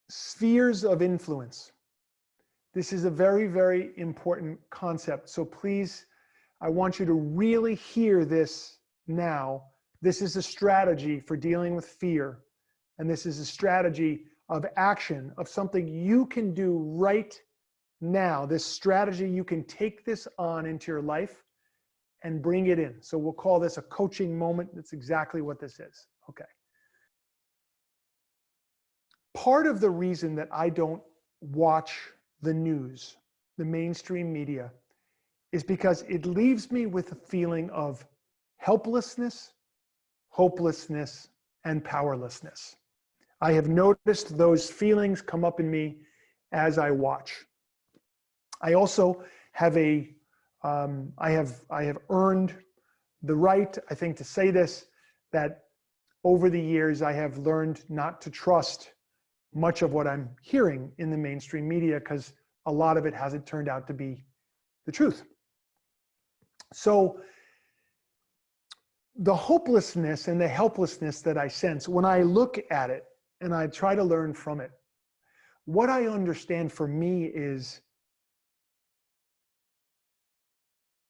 spheres of influence. This is a very, very important concept. So please, I want you to really hear this now. This is a strategy for dealing with fear. And this is a strategy of action, of something you can do right now. This strategy, you can take this on into your life and bring it in. So we'll call this a coaching moment. That's exactly what this is. Okay. Part of the reason that I don't watch the news, the mainstream media, is because it leaves me with a feeling of helplessness, hopelessness, and powerlessness. I have noticed those feelings come up in me as I watch. I also have I have earned the right, I think, to say this, that over the years I have learned not to trust much of what I'm hearing in the mainstream media, because a lot of it hasn't turned out to be the truth. So the hopelessness and the helplessness that I sense when I look at it and I try to learn from it, what I understand for me is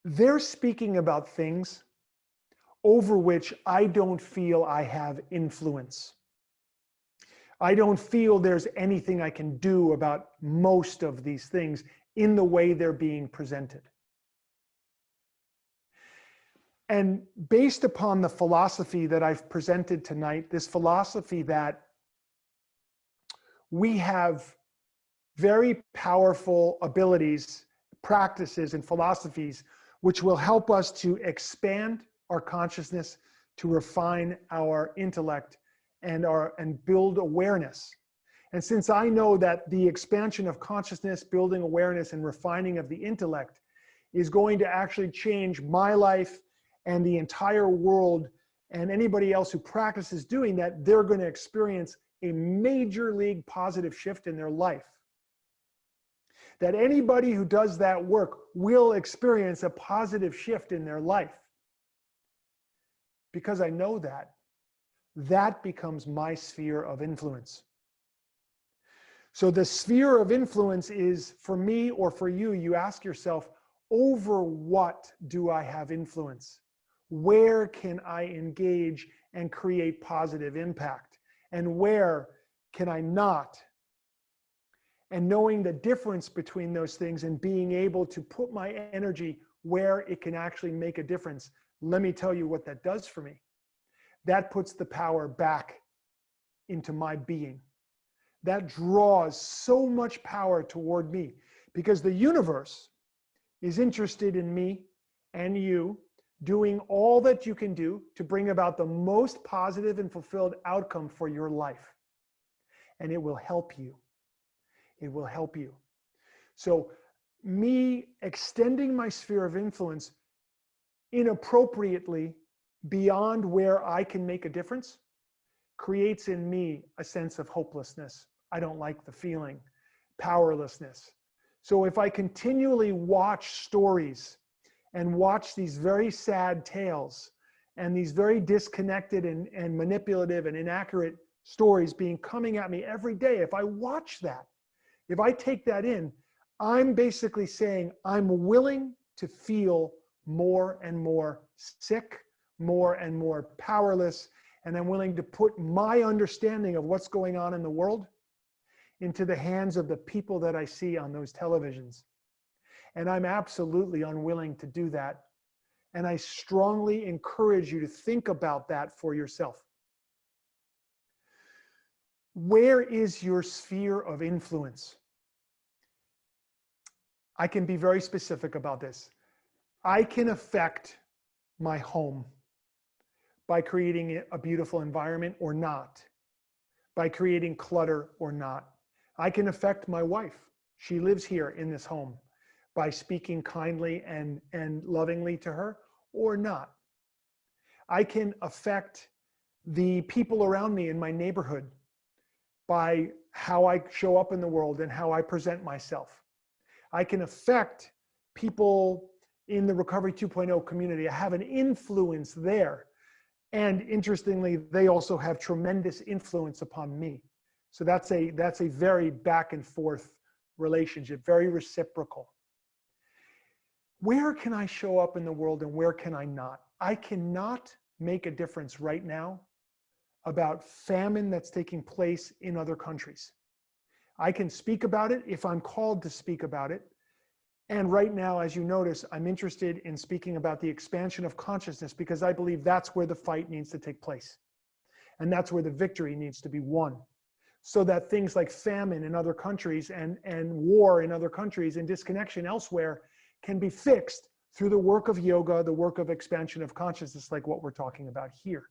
they're speaking about things over which I don't feel I have influence. I don't feel there's anything I can do about most of these things in the way they're being presented. And based upon the philosophy that I've presented tonight, this philosophy that we have very powerful abilities, practices, and philosophies which will help us to expand our consciousness, to refine our intellect, and build awareness. And since I know that the expansion of consciousness, building awareness, and refining of the intellect is going to actually change my life and the entire world, and anybody else who practices doing that, they're going to experience a major league positive shift in their life. That anybody who does that work will experience a positive shift in their life. Because I know that, that becomes my sphere of influence. So the sphere of influence is, for me or for you, you ask yourself, over what do I have influence? Where can I engage and create positive impact? And where can I not? And knowing the difference between those things and being able to put my energy where it can actually make a difference, let me tell you what that does for me. That puts the power back into my being. That draws so much power toward me, because the universe is interested in me and you doing all that you can do to bring about the most positive and fulfilled outcome for your life. And it will help you. It will help you. So me extending my sphere of influence inappropriately beyond where I can make a difference creates in me a sense of hopelessness. I don't like the feeling, powerlessness. So if I continually watch stories and watch these very sad tales and these very disconnected and manipulative and inaccurate stories coming at me every day, if I watch that, if I take that in, I'm basically saying I'm willing to feel more and more sick, more and more powerless, and I'm willing to put my understanding of what's going on in the world into the hands of the people that I see on those televisions. And I'm absolutely unwilling to do that. And I strongly encourage you to think about that for yourself. Where is your sphere of influence? I can be very specific about this. I can affect my home by creating a beautiful environment or not, by creating clutter or not. I can affect my wife. She lives here in this home, by speaking kindly and lovingly to her or not. I can affect the people around me in my neighborhood by how I show up in the world and how I present myself. I can affect people in the Recovery 2.0 community. I have an influence there. And interestingly, they also have tremendous influence upon me. So that's a very back and forth relationship, very reciprocal. Where can I show up in the world and where can I not? I cannot make a difference right now about famine that's taking place in other countries. I can speak about it if I'm called to speak about it. And right now, as you notice, I'm interested in speaking about the expansion of consciousness because I believe that's where the fight needs to take place. And that's where the victory needs to be won. So that things like famine in other countries and war in other countries and disconnection elsewhere can be fixed through the work of yoga, the work of expansion of consciousness, like what we're talking about here.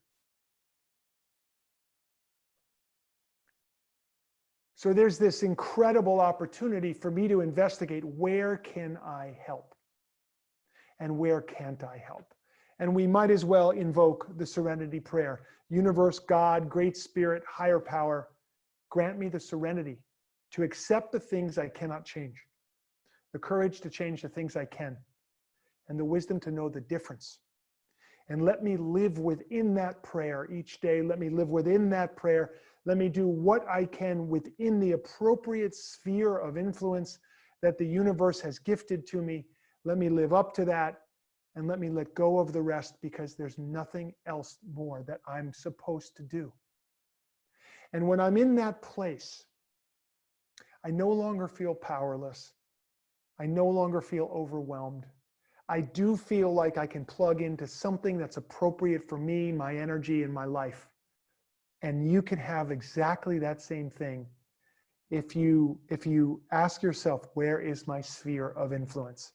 So there's this incredible opportunity for me to investigate, where can I help? And where can't I help? And we might as well invoke the serenity prayer. Universe, God, Great Spirit, higher power, grant me the serenity to accept the things I cannot change, the courage to change the things I can, and the wisdom to know the difference. And let me live within that prayer each day. Let me live within that prayer. Let me do what I can within the appropriate sphere of influence that the universe has gifted to me. Let me live up to that, and let me let go of the rest, because there's nothing else more that I'm supposed to do. And when I'm in that place, I no longer feel powerless. I no longer feel overwhelmed. I do feel like I can plug into something that's appropriate for me, my energy, and my life. And you can have exactly that same thing if you ask yourself, where is my sphere of influence?